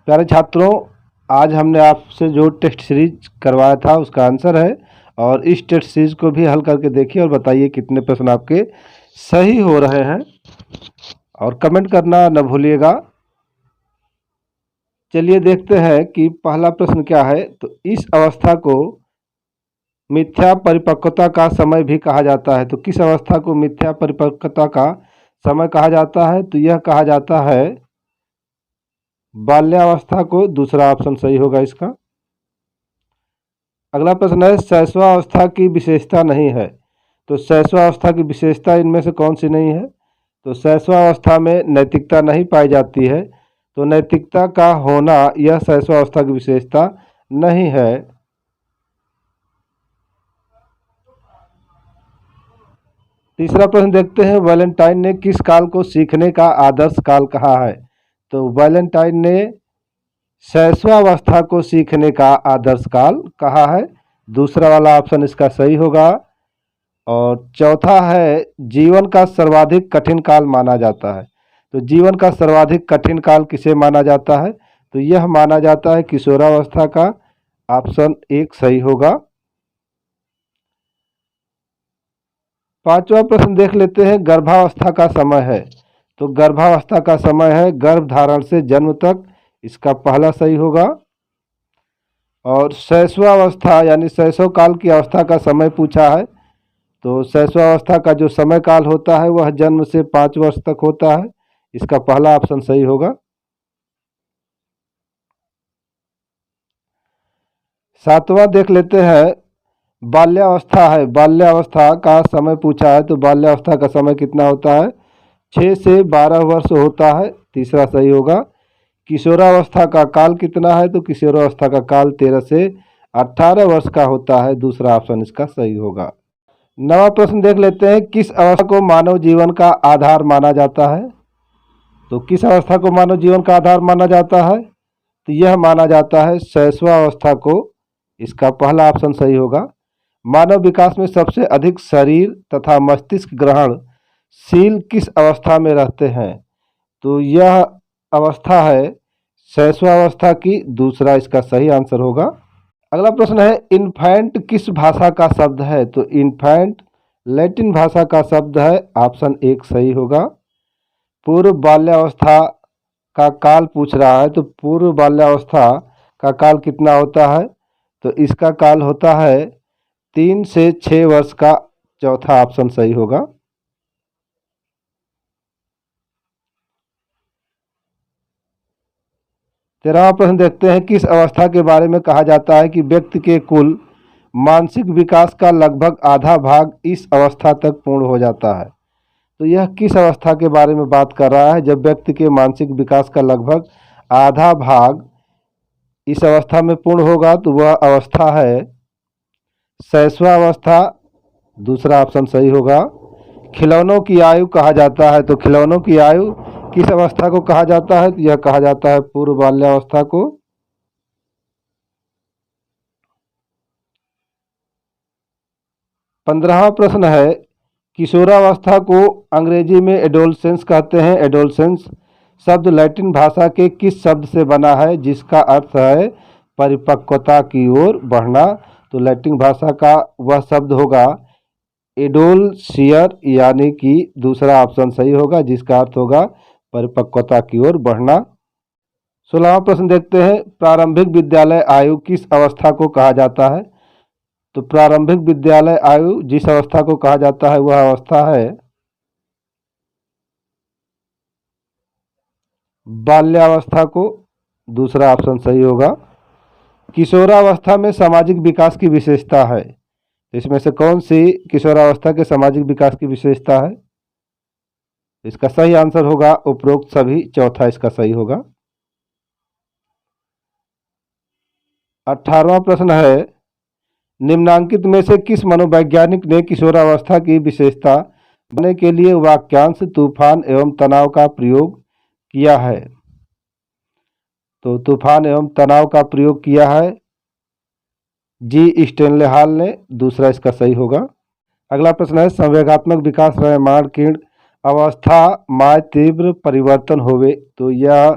प्यारे छात्रों, आज हमने आपसे जो टेस्ट सीरीज करवाया था उसका आंसर है और इस टेस्ट सीरीज को भी हल करके देखिए और बताइए कितने प्रश्न आपके सही हो रहे हैं और कमेंट करना न भूलिएगा। चलिए देखते हैं कि पहला प्रश्न क्या है। तो इस अवस्था को मिथ्या परिपक्वता का समय भी कहा जाता है। तो किस अवस्था को मिथ्या परिपक्वता का समय कहा जाता है? तो यह कहा जाता है बाल्यावस्था को। दूसरा ऑप्शन सही होगा इसका। अगला प्रश्न है शैशवावस्था की विशेषता नहीं है। तो शैशवावस्था की विशेषता इनमें से कौन सी नहीं है? तो शैशवावस्था में नैतिकता नहीं पाई जाती है। तो नैतिकता का होना यह शैशवावस्था की विशेषता नहीं है। तीसरा प्रश्न देखते हैं, वैलेंटाइन ने किस काल को सीखने का आदर्श काल कहा है? तो वैलेंटाइन ने शैशवावस्था को सीखने का आदर्श काल कहा है। दूसरा वाला ऑप्शन इसका सही होगा। और चौथा है जीवन का सर्वाधिक कठिन काल माना जाता है। तो जीवन का सर्वाधिक कठिन काल किसे माना जाता है? तो यह माना जाता है किशोरावस्था का। ऑप्शन एक सही होगा। पांचवा प्रश्न देख लेते हैं, गर्भावस्था का समय है। तो गर्भावस्था का समय है गर्भ धारण से जन्म तक। इसका पहला सही होगा। और शैशवावस्था यानी शैशव काल की अवस्था का समय पूछा है। तो शैशवावस्था का जो समय काल होता है वह जन्म से 5 वर्ष तक होता है। इसका पहला ऑप्शन सही होगा। सातवां देख लेते हैं, बाल्यावस्था है। बाल्यावस्था का समय पूछा है। तो बाल्यावस्था का समय कितना होता है? 6 से 12 वर्ष होता है। तीसरा सही होगा। किशोरावस्था का काल कितना है? तो किशोरावस्था का काल 13 से 18 वर्ष का होता है। दूसरा ऑप्शन इसका सही होगा। नवा प्रश्न देख लेते हैं, किस अवस्था को मानव जीवन का आधार माना जाता है? तो किस अवस्था को मानव जीवन का आधार माना जाता है? तो यह माना जाता है शैशवावस्था को। इसका पहला ऑप्शन सही होगा। मानव विकास में सबसे अधिक शरीर तथा मस्तिष्क ग्रहणशील किस अवस्था में रहते हैं? तो यह अवस्था है शैशवावस्था की। दूसरा इसका सही आंसर होगा। अगला प्रश्न है, इन्फैंट किस भाषा का शब्द है? तो इन्फैंट लैटिन भाषा का शब्द है। ऑप्शन एक सही होगा। पूर्व बाल्यावस्था का काल पूछ रहा है। तो पूर्व बाल्यावस्था का काल कितना होता है? तो इसका काल होता है 3 से 6 वर्ष का। चौथा ऑप्शन सही होगा। तेरहवां प्रश्न देखते हैं, किस अवस्था के बारे में कहा जाता है कि व्यक्ति के कुल मानसिक विकास का लगभग आधा भाग इस अवस्था तक पूर्ण हो जाता है? तो यह किस अवस्था के बारे में बात कर रहा है? जब व्यक्ति के मानसिक विकास का लगभग आधा भाग इस अवस्था में पूर्ण होगा तो वह अवस्था है शैशवावस्था। दूसरा ऑप्शन सही होगा। खिलौनों की आयु कहा जाता है। तो खिलौनों की आयु किस अवस्था को कहा जाता है? तो यह कहा जाता है पूर्व बाल्यावस्था को। 15वां प्रश्न है, किशोरावस्था को अंग्रेजी में एडोलसेंस कहते हैं। एडोलसेंस शब्द लैटिन भाषा के किस शब्द से बना है जिसका अर्थ है परिपक्वता की ओर बढ़ना? तो लैटिन भाषा का वह शब्द होगा एडोलसियर, यानी कि दूसरा ऑप्शन सही होगा जिसका अर्थ होगा परिपक्वता की ओर बढ़ना। 16वां प्रश्न देखते हैं, प्रारंभिक विद्यालय आयु किस अवस्था को कहा जाता है? तो प्रारंभिक विद्यालय आयु जिस अवस्था को कहा जाता है वह अवस्था है बाल्यावस्था को। दूसरा ऑप्शन सही होगा। किशोरावस्था में सामाजिक विकास की विशेषता है। इसमें से कौन सी किशोरावस्था के सामाजिक विकास की विशेषता है? इसका सही आंसर होगा उपरोक्त सभी। चौथा इसका सही होगा। 18वां प्रश्न है, निम्नांकित में से किस मनोवैज्ञानिक ने किशोरावस्था की विशेषता बनाने के लिए वाक्यांश तूफान एवं तनाव का प्रयोग किया है? तो तूफान एवं तनाव का प्रयोग किया है जी स्टेनले हॉल ने। दूसरा इसका सही होगा। अगला प्रश्न है, संवेगात्मक विकास निर्माण किण अवस्था माय तीव्र परिवर्तन होवे। तो यह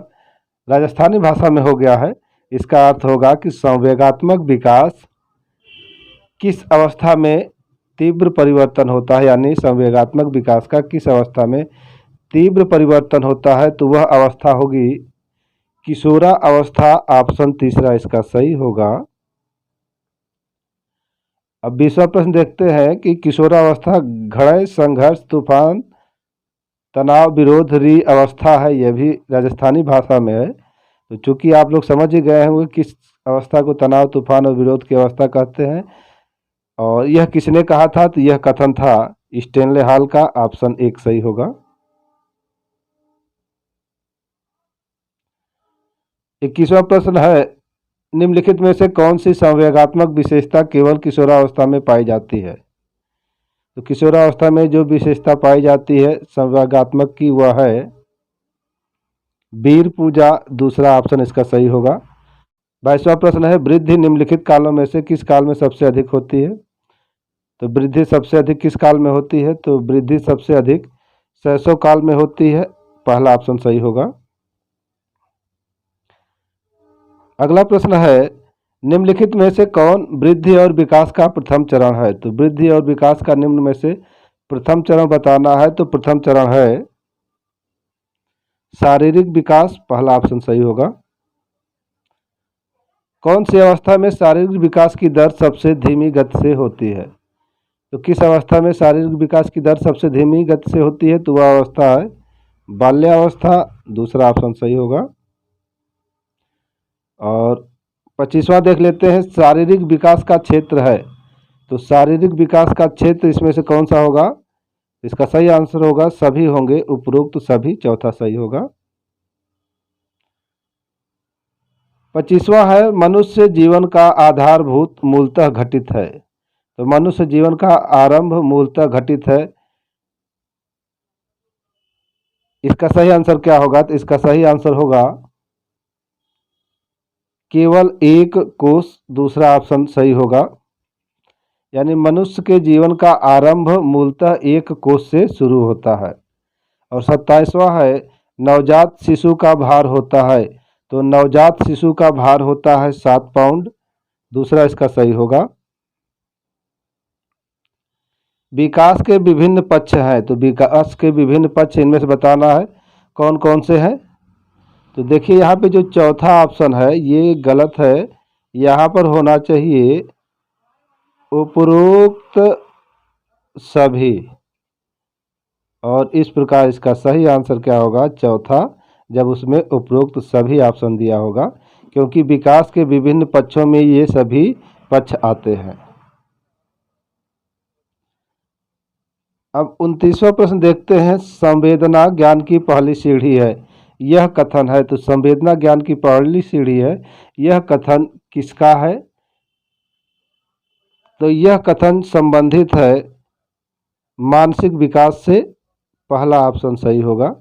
राजस्थानी भाषा में हो गया है। इसका अर्थ होगा कि संवेगात्मक विकास किस अवस्था में तीव्र परिवर्तन होता है, यानी संवेगात्मक विकास का किस अवस्था में तीव्र परिवर्तन होता है, तो वह अवस्था होगी किशोरा अवस्था। ऑप्शन तीसरा इसका सही होगा। अब 20वां प्रश्न देखते हैं कि किशोरावस्था घड़े, संघर्ष, तूफान, तनाव, विरोध, री अवस्था है। यह भी राजस्थानी भाषा में है। तो चूंकि आप लोग समझ ही गए होंगे किस अवस्था को तनाव, तूफान और विरोध की अवस्था कहते हैं। और यह किसने कहा था, तो यह कथन था स्टेनले हॉल का। ऑप्शन 1 सही होगा। 21वां प्रश्न है, निम्नलिखित में से कौन सी संवेगात्मक विशेषता केवल किशोरावस्था में पाई जाती है। तो किशोरावस्था में जो विशेषता पाई जाती है संवेगात्मक की, वह है वीर पूजा। दूसरा ऑप्शन इसका सही होगा। 22वां प्रश्न है, वृद्धि निम्नलिखित कालों में से किस काल में सबसे अधिक होती है। तो वृद्धि सबसे अधिक किस काल में होती है, तो वृद्धि सबसे अधिक शैशव काल में होती है। पहला ऑप्शन सही होगा। अगला प्रश्न है, निम्नलिखित में से कौन वृद्धि और विकास का प्रथम चरण है। तो वृद्धि और विकास का निम्न में से प्रथम चरण बताना है, तो प्रथम चरण है शारीरिक विकास। पहला ऑप्शन सही होगा। कौन सी अवस्था में शारीरिक विकास की दर सबसे धीमी गति से होती है। तो किस अवस्था में शारीरिक विकास की दर सबसे धीमी गति से होती है, तो वह अवस्था है बाल्यावस्था। दूसरा ऑप्शन सही होगा। और 25वां देख लेते हैं, शारीरिक विकास का क्षेत्र है। तो शारीरिक विकास का क्षेत्र इसमें से कौन सा होगा। इसका सही आंसर होगा सभी होंगे, उपरोक्त सभी। चौथा सही होगा। 25वां है, मनुष्य जीवन का आधारभूत मूलतः घटित है। तो मनुष्य जीवन का आरंभ मूलतः घटित है। इसका सही आंसर क्या होगा, तो इसका सही आंसर होगा केवल एक कोष। दूसरा ऑप्शन सही होगा। यानी मनुष्य के जीवन का आरंभ मूलतः एक कोष से शुरू होता है। और 27वां है, नवजात शिशु का भार होता है। तो नवजात शिशु का भार होता है 7 पाउंड। दूसरा इसका सही होगा। विकास के विभिन्न पक्ष हैं। तो विकास के विभिन्न पक्ष इनमें से बताना है कौन कौन से हैं। तो देखिए यहाँ पे जो चौथा ऑप्शन है ये गलत है। यहाँ पर होना चाहिए उपरोक्त सभी। और इस प्रकार इसका सही आंसर क्या होगा, चौथा, जब उसमें उपरोक्त सभी ऑप्शन दिया होगा, क्योंकि विकास के विभिन्न पक्षों में ये सभी पक्ष आते हैं। अब 29वां प्रश्न देखते हैं, संवेदना ज्ञान की पहली सीढ़ी है, यह कथन है। तो संवेदना ज्ञान की पहली सीढ़ी है, यह कथन किसका है। तो यह कथन संबंधित है मानसिक विकास से। पहला ऑप्शन सही होगा।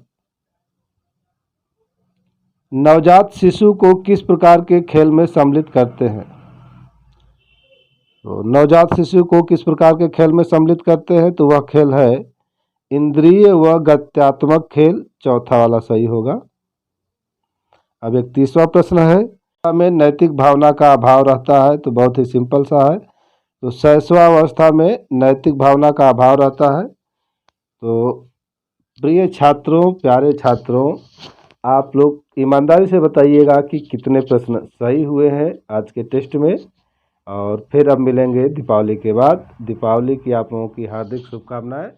नवजात शिशु को किस प्रकार के खेल में सम्मिलित करते हैं। तो नवजात शिशु को किस प्रकार के खेल में सम्मिलित करते हैं, तो वह खेल है इंद्रिय व गत्यात्मक खेल। चौथा वाला सही होगा। अब 31वां प्रश्न है, में नैतिक भावना का अभाव रहता है। तो बहुत ही सिंपल सा है। तो शैशवावस्था में नैतिक भावना का अभाव रहता है। तो प्रिय छात्रों, प्यारे छात्रों, आप लोग ईमानदारी से बताइएगा कि कितने प्रश्न सही हुए हैं आज के टेस्ट में। और फिर अब मिलेंगे दीपावली के बाद। दीपावली की आप लोगों की हार्दिक शुभकामनाएं।